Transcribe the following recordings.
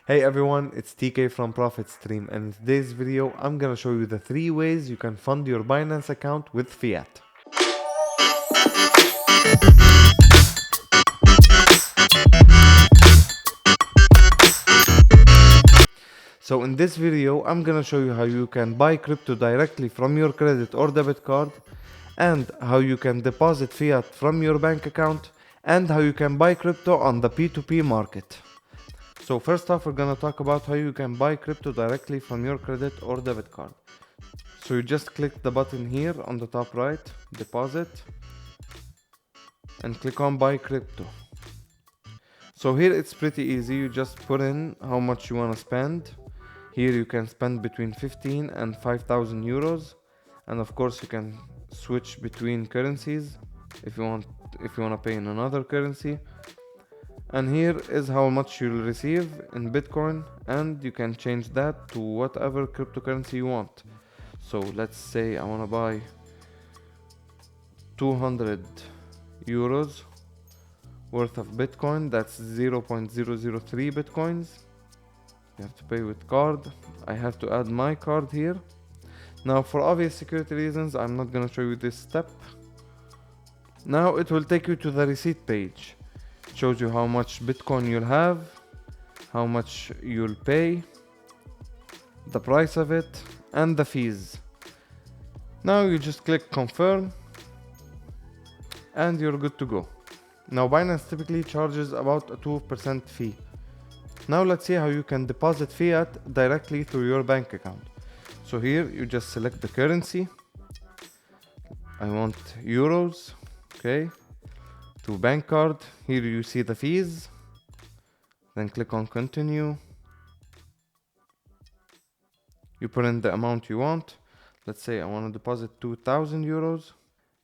Hey everyone, it's TK from Profit Stream, and in today's video I'm gonna show you the 3 ways you can fund your Binance account with fiat. So in this video I'm gonna show you how you can buy crypto directly from your credit or debit card, and how you can deposit fiat from your bank account, and how you can buy crypto on the P2P market. So first off, we're gonna talk about how you can buy crypto directly from your credit or debit card. So you just click the button here on the top right, deposit, and click on buy crypto. So here it's pretty easy. You just put in how much you want to spend. Here you can spend between 15 and 5,000 euros, and of course you can switch between currencies if you want to pay in another currency. And here is how much you'll receive in Bitcoin, and you can change that to whatever cryptocurrency you want. So let's say I want to buy 200 euros worth of Bitcoin. That's 0.003 Bitcoins. You have to pay with card. I have to add my card here. Now for obvious security reasons, I'm not gonna show you this step. Now it will take you to the receipt page. It shows you how much Bitcoin you'll have, how much you'll pay, the price of it, and the fees. Now you just click confirm and you're good to go. Now Binance typically charges about a 2% fee. Now let's see how you can deposit fiat directly through your bank account. So here you just select the currency. I want euros, okay, to bank card. Here you see the fees, then click on continue. You put in the amount you want. Let's say I want to deposit 2,000 euros,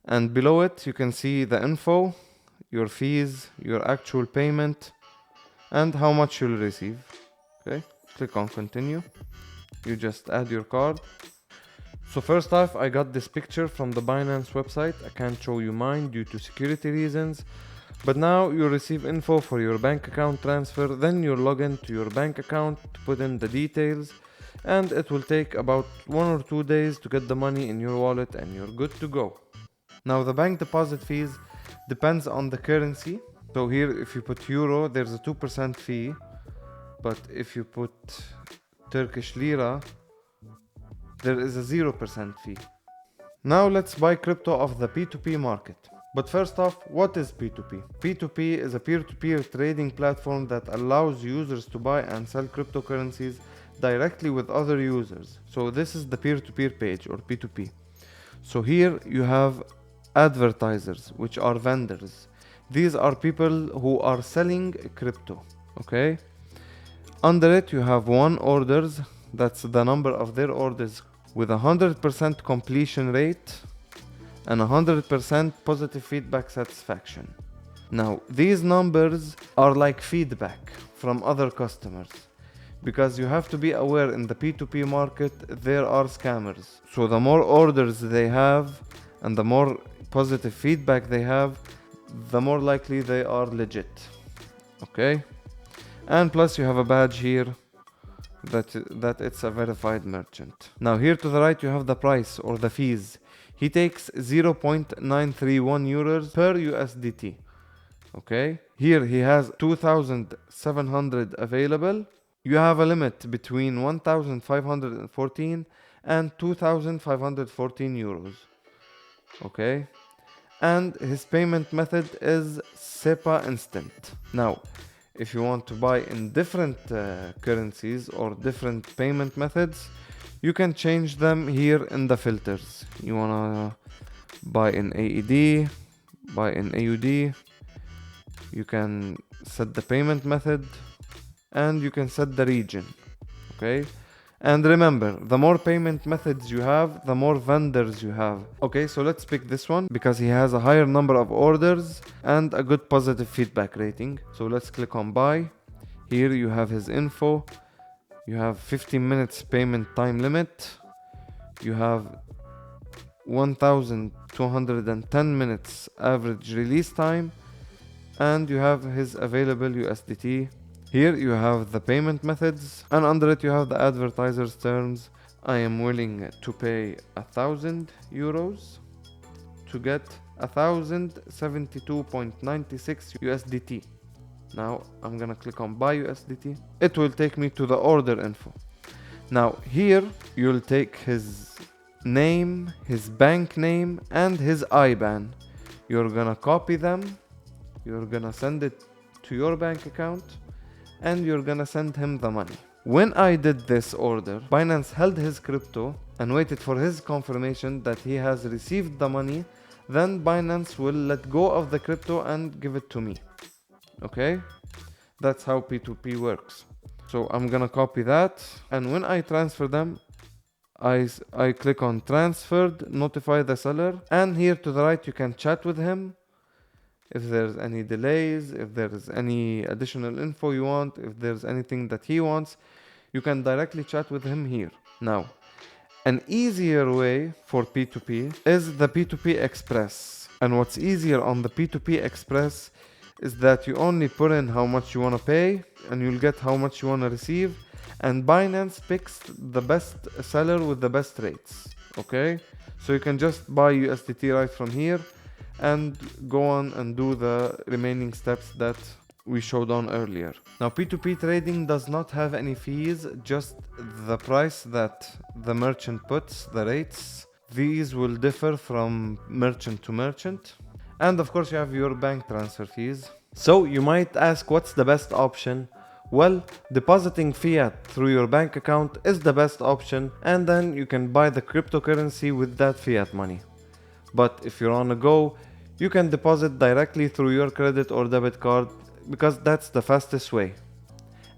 and below it you can see the info, your fees, your actual payment, and how much you'll receive. Okay, click on continue. You just add your card. So first off, I got this picture from the Binance website. I can't show you mine due to security reasons, but now you receive info for your bank account transfer. Then you log in to your bank account to put in the details, and it will take about 1 or 2 days to get the money in your wallet, and you're good to go. Now the bank deposit fees depends on the currency. So here if you put euro, there's a 2% fee, but if you put Turkish lira, there is a 0% fee. Now let's buy crypto off the P2P market. But first off, what is P2P? P2P is a peer-to-peer trading platform that allows users to buy and sell cryptocurrencies directly with other users. So this is the peer-to-peer page, or P2P. So here you have advertisers, which are vendors. These are people who are selling crypto, okay? Under it you have won orders, that's the number of their orders with 100% completion rate and 100% positive feedback satisfaction. Now these numbers are like feedback from other customers, because you have to be aware in the P2P market there are scammers. So the more orders they have and the more positive feedback they have, the more likely they are legit. Okay, and plus you have a badge here that it's a verified merchant. Now here to the right you have the price or the fees. He takes 0.931 euros per USDT. Okay, here he has 2,700 available. You have a limit between 1,514 and 2,514 euros. Okay, and his payment method is SEPA Instant. Now if you want to buy in different currencies or different payment methods, you can change them here in the filters. You wanna buy in AED, buy in AUD, you can set the payment method, and you can set the region. Okay, and remember, the more payment methods you have, the more vendors you have. Okay, so let's pick this one because he has a higher number of orders and a good positive feedback rating. So let's click on buy. Here you have his info. You have 15 minutes payment time limit. You have 1,210 minutes average release time. And you have his available USDT Here you have the payment methods, and under it you have the advertiser's terms. I am willing to pay 1,000 euros to get 1,072.96 USDT. Now I'm gonna click on buy USDT. It will take me to the order info. Now here you'll take his name, his bank name, and his IBAN. You're gonna copy them, you're gonna send it to your bank account, and you're gonna send him the money. When I did this order, Binance held his crypto and waited for his confirmation that he has received the money. Then Binance will let go of the crypto and give it to me. Okay? That's how P2P works. So I'm gonna copy that, and when I transfer them, I click on transferred, notify the seller, and here to the right you can chat with him. If there's any delays, if there's any additional info you want, if there's anything that he wants, you can directly chat with him here. Now, an easier way for P2P is the P2P Express. And what's easier on the P2P Express is that you only put in how much you want to pay and you'll get how much you want to receive. And Binance picks the best seller with the best rates. Okay? So you can just buy USDT right from here and go on and do the remaining steps that we showed on earlier. Now P2P trading does not have any fees, just the price that the merchant puts, the rates. These will differ from merchant to merchant. And of course you have your bank transfer fees. So you might ask, what's the best option? Well, depositing fiat through your bank account is the best option, and then you can buy the cryptocurrency with that fiat money. But if you're on a go, you can deposit directly through your credit or debit card because that's the fastest way.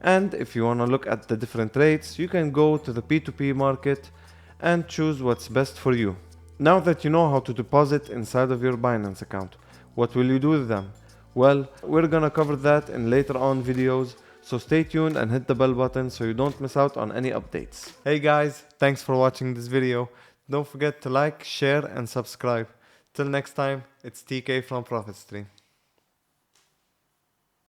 And if you want to look at the different rates, you can go to the P2P market and choose what's best for you. Now that you know how to deposit inside of your Binance account, what will you do with them? Well, we're gonna cover that in later on videos, so stay tuned and hit the bell button so you don't miss out on any updates. Hey guys, thanks for watching this video. Don't forget to like, share and subscribe. Till next time, it's TK from Profit Stream.